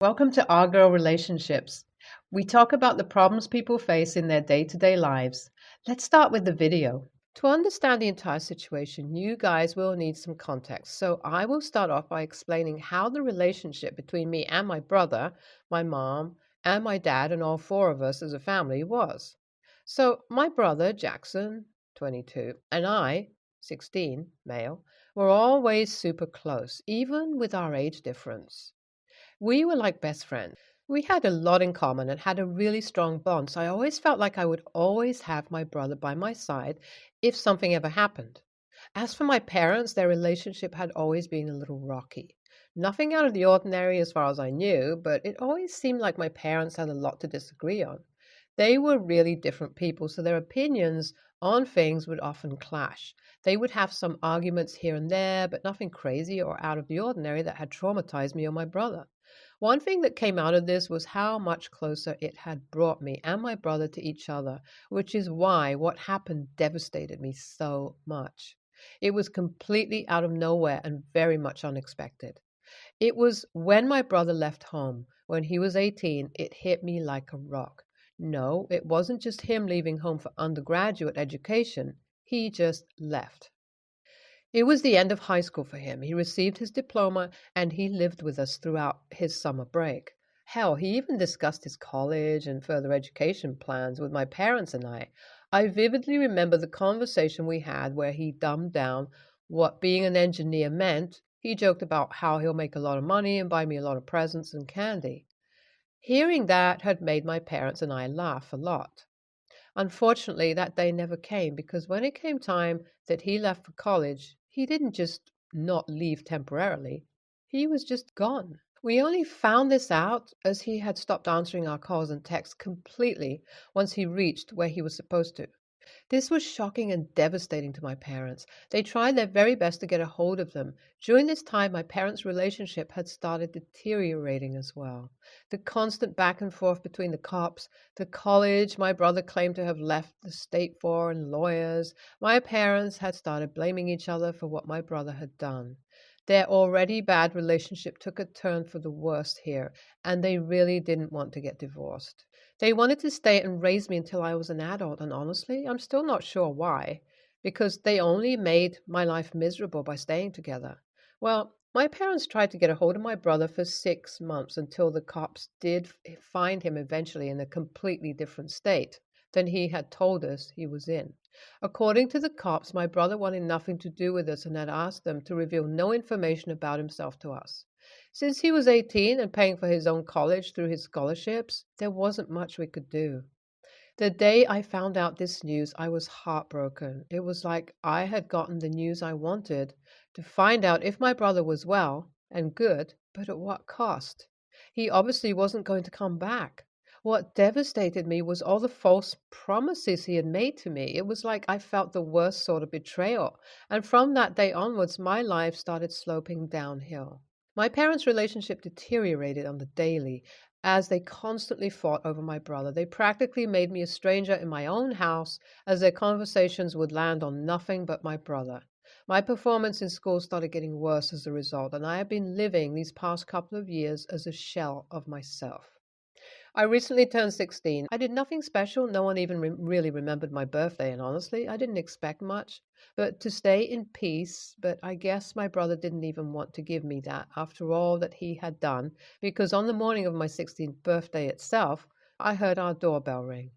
Welcome to Our Girl Relationships. We talk about the problems people face in their day to day lives. Let's start with the video. To understand the entire situation, you guys will need some context. So I will start off by explaining how the relationship between me and my brother, my mom, and my dad, and all four of us as a family was. So my brother, Jackson, 22, and I, 16, male, were always super close, even with our age difference. We were like best friends. We had a lot in common and had a really strong bond, so I always felt like I would always have my brother by my side if something ever happened. As for my parents, their relationship had always been a little rocky. Nothing out of the ordinary as far as I knew, but it always seemed like my parents had a lot to disagree on. They were really different people, so their opinions on things would often clash. They would have some arguments here and there, but nothing crazy or out of the ordinary that had traumatized me or my brother. One thing that came out of this was how much closer it had brought me and my brother to each other, which is why what happened devastated me so much. It was completely out of nowhere and very much unexpected. It was when my brother left home, when he was 18, it hit me like a rock. No, it wasn't just him leaving home for undergraduate education, he just left. It was the end of high school for him. He received his diploma and he lived with us throughout his summer break. Hell, he even discussed his college and further education plans with my parents and I. I vividly remember the conversation we had where he dumbed down what being an engineer meant. He joked about how he'll make a lot of money and buy me a lot of presents and candy. Hearing that had made my parents and I laugh a lot. Unfortunately, that day never came because when it came time that he left for college, he didn't just not leave temporarily, he was just gone. We only found this out as he had stopped answering our calls and texts completely once he reached where he was supposed to. This was shocking and devastating to my parents. They tried their very best to get a hold of them. During this time, my parents' relationship had started deteriorating as well. The constant back and forth between the cops, the college my brother claimed to have left the state for, and lawyers, my parents had started blaming each other for what my brother had done. Their already bad relationship took a turn for the worse here, and they really didn't want to get divorced. They wanted to stay and raise me until I was an adult, and honestly, I'm still not sure why, because they only made my life miserable by staying together. Well, my parents tried to get a hold of my brother for 6 months until the cops did find him eventually in a completely different state than he had told us he was in. According to the cops, my brother wanted nothing to do with us and had asked them to reveal no information about himself to us. Since he was 18 and paying for his own college through his scholarships, there wasn't much we could do. The day I found out this news, I was heartbroken. It was like I had gotten the news I wanted to find out if my brother was well and good, but at what cost? He obviously wasn't going to come back. What devastated me was all the false promises he had made to me. It was like I felt the worst sort of betrayal. And from that day onwards, my life started sloping downhill. My parents' relationship deteriorated on the daily as they constantly fought over my brother. They practically made me a stranger in my own house as their conversations would land on nothing but my brother. My performance in school started getting worse as a result, and I have been living these past couple of years as a shell of myself. I recently turned 16. I did nothing special. No one even really remembered my birthday, and honestly, I didn't expect much. But to stay in peace, but I guess my brother didn't even want to give me that after all that he had done, because on the morning of my 16th birthday itself, I heard our doorbell ring.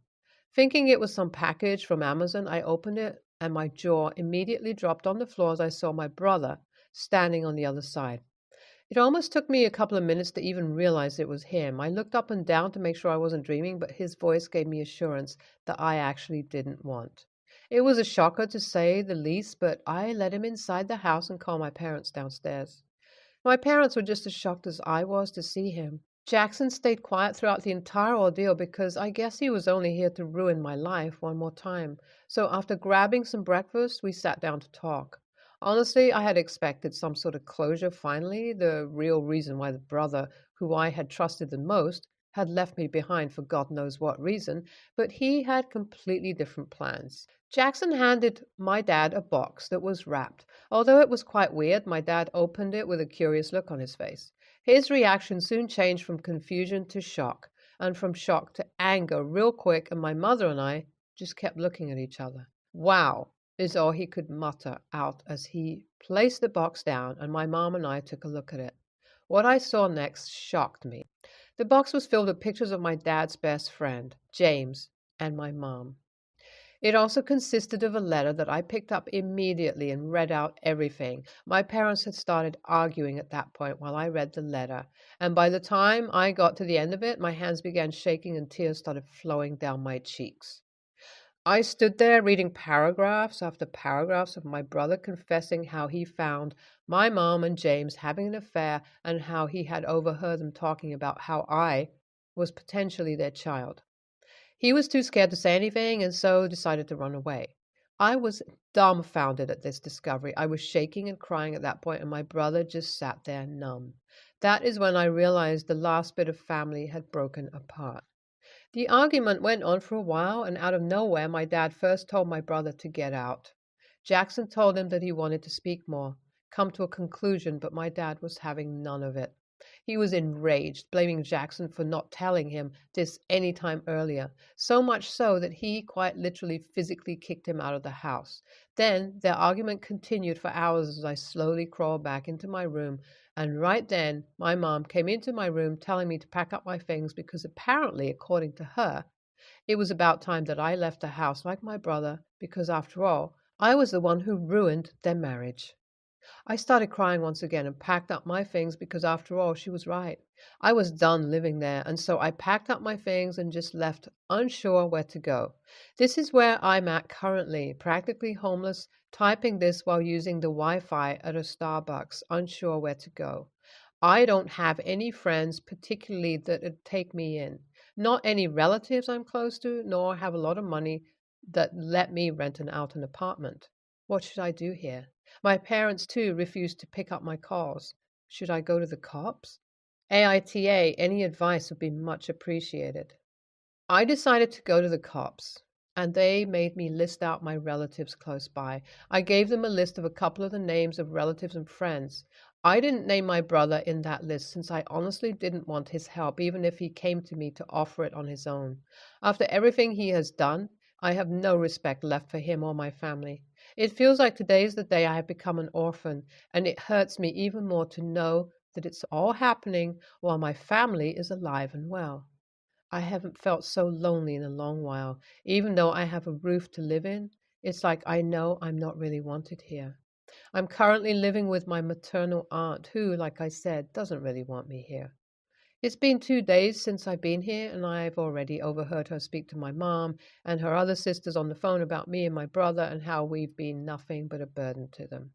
Thinking it was some package from Amazon, I opened it, and my jaw immediately dropped on the floor as I saw my brother standing on the other side. It almost took me a couple of minutes to even realize it was him. I looked up and down to make sure I wasn't dreaming, but his voice gave me assurance that I actually didn't want. It was a shocker to say the least, but I let him inside the house and called my parents downstairs. My parents were just as shocked as I was to see him. Jackson stayed quiet throughout the entire ordeal because I guess he was only here to ruin my life one more time. So after grabbing some breakfast, we sat down to talk. Honestly, I had expected some sort of closure finally, the real reason why the brother, who I had trusted the most, had left me behind for God knows what reason, but he had completely different plans. Jackson handed my dad a box that was wrapped. Although it was quite weird, my dad opened it with a curious look on his face. His reaction soon changed from confusion to shock, and from shock to anger real quick, and my mother and I just kept looking at each other. Wow, is all he could mutter out as he placed the box down, and my mom and I took a look at it. What I saw next shocked me. The box was filled with pictures of my dad's best friend, James, and my mom. It also consisted of a letter that I picked up immediately and read out everything. My parents had started arguing at that point while I read the letter, and by the time I got to the end of it, my hands began shaking and tears started flowing down my cheeks. I stood there reading paragraphs after paragraphs of my brother confessing how he found my mom and James having an affair and how he had overheard them talking about how I was potentially their child. He was too scared to say anything and so decided to run away. I was dumbfounded at this discovery. I was shaking and crying at that point, and my brother just sat there numb. That is when I realized the last bit of family had broken apart. The argument went on for a while, and out of nowhere, my dad first told my brother to get out. Jackson told him that he wanted to speak more, come to a conclusion, but my dad was having none of it. He was enraged, blaming Jackson for not telling him this any time earlier, so much so that he quite literally physically kicked him out of the house. Then their argument continued for hours as I slowly crawled back into my room, and right then my mom came into my room telling me to pack up my things because apparently, according to her, it was about time that I left the house like my brother because, after all, I was the one who ruined their marriage. I started crying once again and packed up my things because, after all, she was right. I was done living there, and so I packed up my things and just left, unsure where to go. This is where I'm at currently, practically homeless, typing this while using the Wi-Fi at a Starbucks, unsure where to go. I don't have any friends, particularly that would take me in. Not any relatives I'm close to, nor have a lot of money that let me rent out an apartment. What should I do here? My parents, too, refused to pick up my calls. Should I go to the cops? AITA, any advice would be much appreciated. I decided to go to the cops, and they made me list out my relatives close by. I gave them a list of a couple of the names of relatives and friends. I didn't name my brother in that list since I honestly didn't want his help, even if he came to me to offer it on his own. After everything he has done, I have no respect left for him or my family. It feels like today is the day I have become an orphan, and it hurts me even more to know that it's all happening while my family is alive and well. I haven't felt so lonely in a long while. Even though I have a roof to live in, it's like I know I'm not really wanted here. I'm currently living with my maternal aunt, who, like I said, doesn't really want me here. It's been 2 days since I've been here, and I've already overheard her speak to my mom and her other sisters on the phone about me and my brother and how we've been nothing but a burden to them.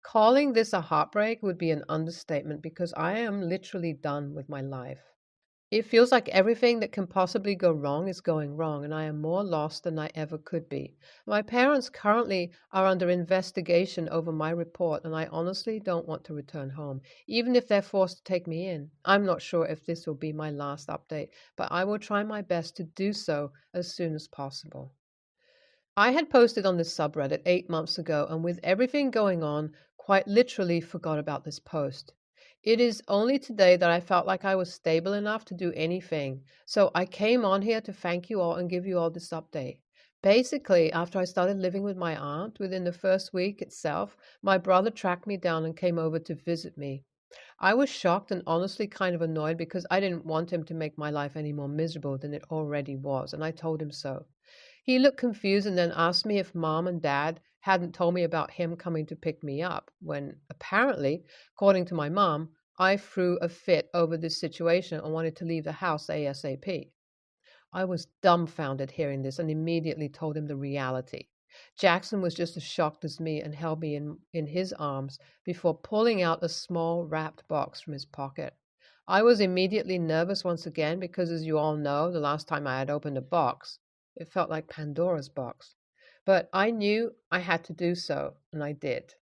Calling this a heartbreak would be an understatement because I am literally done with my life. It feels like everything that can possibly go wrong is going wrong, and I am more lost than I ever could be. My parents currently are under investigation over my report, and I honestly don't want to return home, even if they're forced to take me in. I'm not sure if this will be my last update, but I will try my best to do so as soon as possible. I had posted on this subreddit 8 months ago, and with everything going on, quite literally forgot about this post. It is only today that I felt like I was stable enough to do anything, so I came on here to thank you all and give you all this update. Basically, after I started living with my aunt, within the first week itself, my brother tracked me down and came over to visit me. I was shocked and honestly kind of annoyed because I didn't want him to make my life any more miserable than it already was, and I told him so. He looked confused and then asked me if mom and dad hadn't told me about him coming to pick me up, when apparently, according to my mom, I threw a fit over this situation and wanted to leave the house ASAP. I was dumbfounded hearing this and immediately told him the reality. Jackson was just as shocked as me and held me in his arms before pulling out a small wrapped box from his pocket. I was immediately nervous once again because, as you all know, the last time I had opened a box, it felt like Pandora's box. But I knew I had to do so, and I did.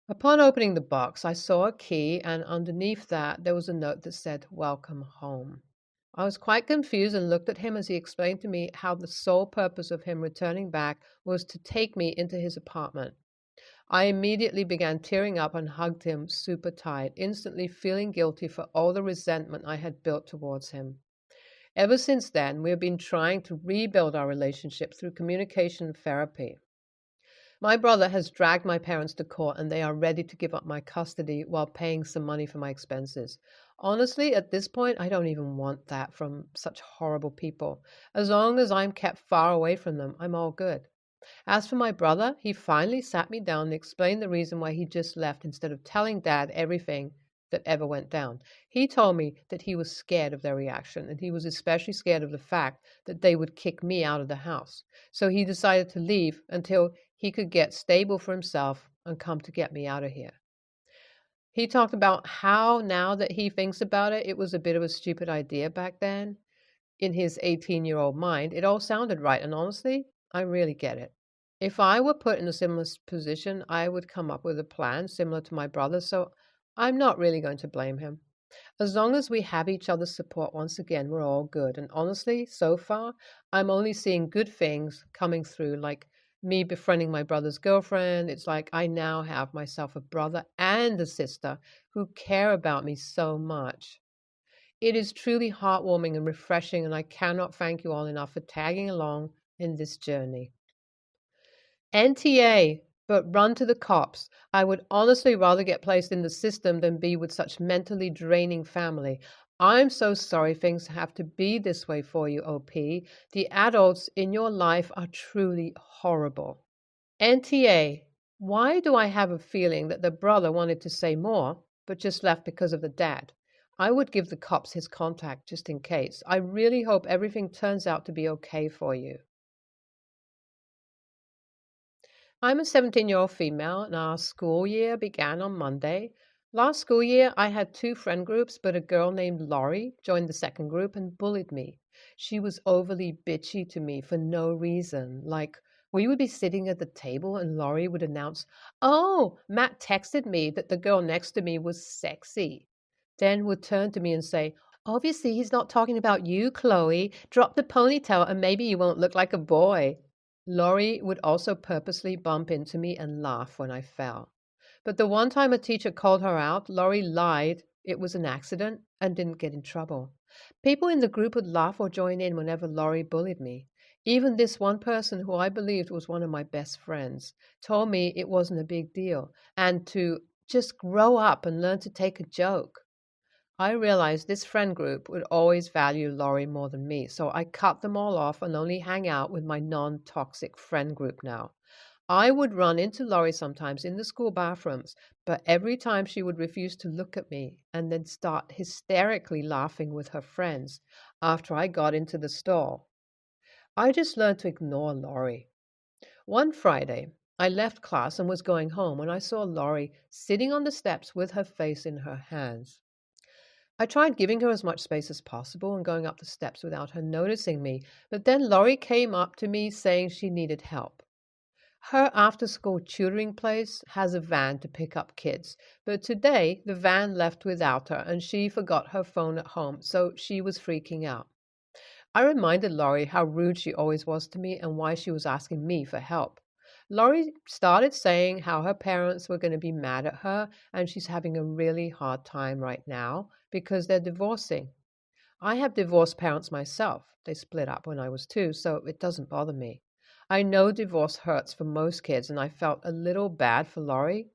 Upon opening the box, I saw a key, and underneath that there was a note that said, "Welcome home." I was quite confused and looked at him as he explained to me how the sole purpose of him returning back was to take me into his apartment. I immediately began tearing up and hugged him super tight, instantly feeling guilty for all the resentment I had built towards him. Ever since then, we have been trying to rebuild our relationship through communication and therapy. My brother has dragged my parents to court and they are ready to give up my custody while paying some money for my expenses. Honestly, at this point, I don't even want that from such horrible people. As long as I'm kept far away from them, I'm all good. As for my brother, he finally sat me down and explained the reason why he just left instead of telling Dad everything that ever went down. He told me that he was scared of their reaction, and he was especially scared of the fact that they would kick me out of the house. So he decided to leave until he could get stable for himself and come to get me out of here. He talked about how, now that he thinks about it, it was a bit of a stupid idea back then. In his 18-year-old mind, it all sounded right, and honestly, I really get it. If I were put in a similar position, I would come up with a plan similar to my brother, so I'm not really going to blame him. As long as we have each other's support once again, we're all good. And honestly, so far, I'm only seeing good things coming through, like me befriending my brother's girlfriend. It's like I now have myself a brother and a sister who care about me so much. It is truly heartwarming and refreshing, and I cannot thank you all enough for tagging along in this journey. NTA, but run to the cops. I would honestly rather get placed in the system than be with such mentally draining family. I'm so sorry things have to be this way for you, OP. The adults in your life are truly horrible. NTA, why do I have a feeling that the brother wanted to say more, but just left because of the dad? I would give the cops his contact just in case. I really hope everything turns out to be okay for you. I'm a 17-year-old female, and our school year began on Monday. Last school year, I had two friend groups, but a girl named Laurie joined the second group and bullied me. She was overly bitchy to me for no reason. Like, we would be sitting at the table, and Laurie would announce, "Oh, Matt texted me that the girl next to me was sexy." Then would turn to me and say, "Obviously, he's not talking about you, Chloe. Drop the ponytail, and maybe you won't look like a boy." Laurie would also purposely bump into me and laugh when I fell. But the one time a teacher called her out, Laurie lied it was an accident and didn't get in trouble. People in the group would laugh or join in whenever Laurie bullied me. Even this one person, who I believed was one of my best friends, told me it wasn't a big deal and to just grow up and learn to take a joke. I realized this friend group would always value Laurie more than me, so I cut them all off and only hang out with my non-toxic friend group now. I would run into Laurie sometimes in the school bathrooms, but every time she would refuse to look at me and then start hysterically laughing with her friends after I got into the stall. I just learned to ignore Laurie. One Friday, I left class and was going home when I saw Laurie sitting on the steps with her face in her hands. I tried giving her as much space as possible and going up the steps without her noticing me, but then Laurie came up to me saying she needed help. Her after-school tutoring place has a van to pick up kids, but today the van left without her and she forgot her phone at home, so she was freaking out. I reminded Laurie how rude she always was to me and why she was asking me for help. Laurie started saying how her parents were going to be mad at her and she's having a really hard time right now because they're divorcing. I have divorced parents myself. They split up when I was 2, so it doesn't bother me. I know divorce hurts for most kids, and I felt a little bad for Laurie,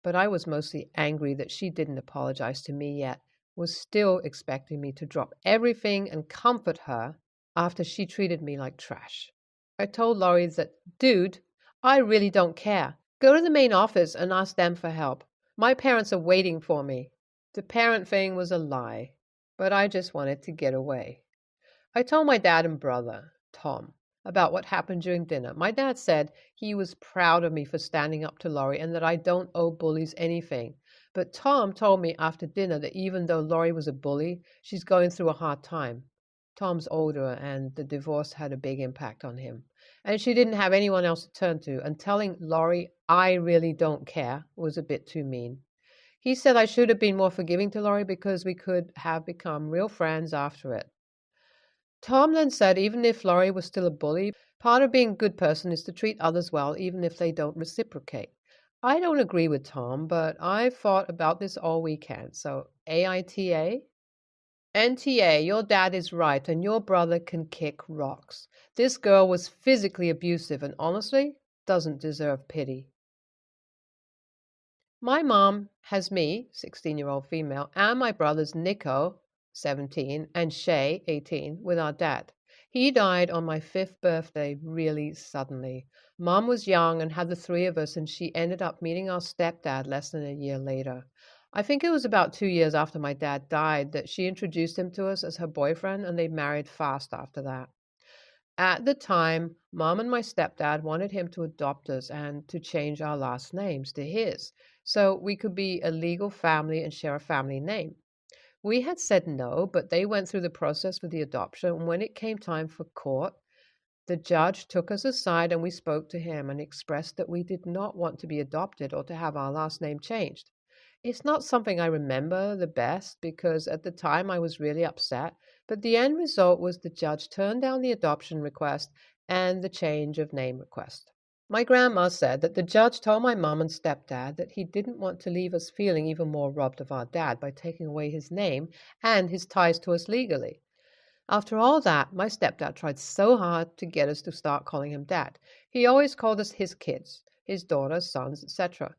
but I was mostly angry that she didn't apologize to me yet, was still expecting me to drop everything and comfort her after she treated me like trash. I told Laurie that, "Dude, I really don't care. Go to the main office and ask them for help. My parents are waiting for me." The parent thing was a lie, but I just wanted to get away. I told my dad and brother, Tom, about what happened during dinner. My dad said he was proud of me for standing up to Laurie and that I don't owe bullies anything. But Tom told me after dinner that even though Laurie was a bully, she's going through a hard time. Tom's older and the divorce had a big impact on him. And she didn't have anyone else to turn to, and telling Laurie I really don't care was a bit too mean. He said I should have been more forgiving to Laurie because we could have become real friends after it. Tom then said even if Laurie was still a bully, part of being a good person is to treat others well even if they don't reciprocate. I don't agree with Tom, but I've thought about this all weekend. So, AITA? NTA, your dad is right, and your brother can kick rocks. This girl was physically abusive and honestly doesn't deserve pity. My mom has me, 16-year-old female, and my brothers Nico, 17, and Shay, 18, with our dad. He died on my 5th birthday really suddenly. Mom was young and had the three of us, and she ended up meeting our stepdad less than a year later. I think it was about 2 years after my dad died that she introduced him to us as her boyfriend, and they married fast after that. At the time, Mom and my stepdad wanted him to adopt us and to change our last names to his so we could be a legal family and share a family name. We had said no, but they went through the process for the adoption. And when it came time for court, the judge took us aside and we spoke to him and expressed that we did not want to be adopted or to have our last name changed. It's not something I remember the best because at the time I was really upset, but the end result was the judge turned down the adoption request and the change of name request. My grandma said that the judge told my mom and stepdad that he didn't want to leave us feeling even more robbed of our dad by taking away his name and his ties to us legally. After all that, my stepdad tried so hard to get us to start calling him dad. He always called us his kids, his daughters, sons, etc.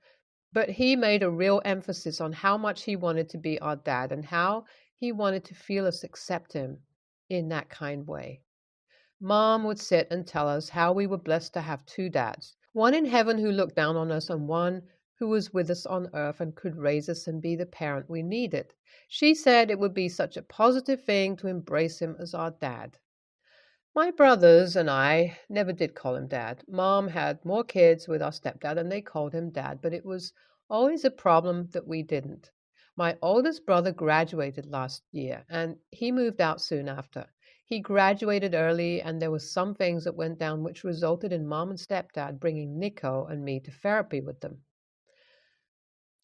But he made a real emphasis on how much he wanted to be our dad and how he wanted to feel us accept him in that kind way. Mom would sit and tell us how we were blessed to have two dads, one in heaven who looked down on us and one who was with us on earth and could raise us and be the parent we needed. She said it would be such a positive thing to embrace him as our dad. My brothers and I never did call him dad. Mom had more kids with our stepdad and they called him dad, but it was always a problem that we didn't. My oldest brother graduated last year and he moved out soon after. He graduated early and there were some things that went down which resulted in mom and stepdad bringing Nico and me to therapy with them.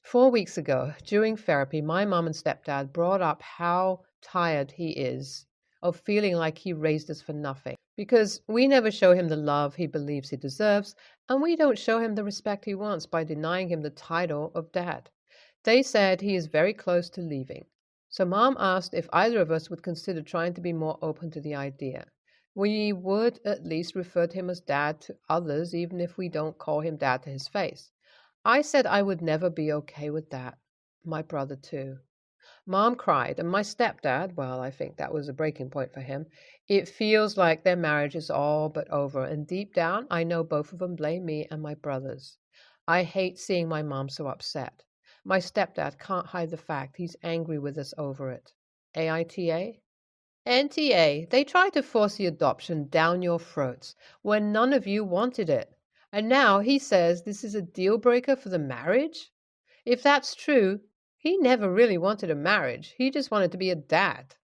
4 weeks ago, during therapy, my mom and stepdad brought up how tired he is of feeling like he raised us for nothing because we never show him the love he believes he deserves, and we don't show him the respect he wants by denying him the title of dad. They said he is very close to leaving. So Mom asked if either of us would consider trying to be more open to the idea. We would at least refer to him as dad to others, even if we don't call him dad to his face. I said I would never be okay with that. My brother, too. Mom cried, and my stepdad, well, I think that was a breaking point for him. It feels like their marriage is all but over, and deep down, I know both of them blame me and my brothers. I hate seeing my mom so upset. My stepdad can't hide the fact he's angry with us over it. AITA? NTA, they tried to force the adoption down your throats when none of you wanted it. And now he says this is a deal breaker for the marriage? If that's true, he never really wanted a marriage. He just wanted to be a dad.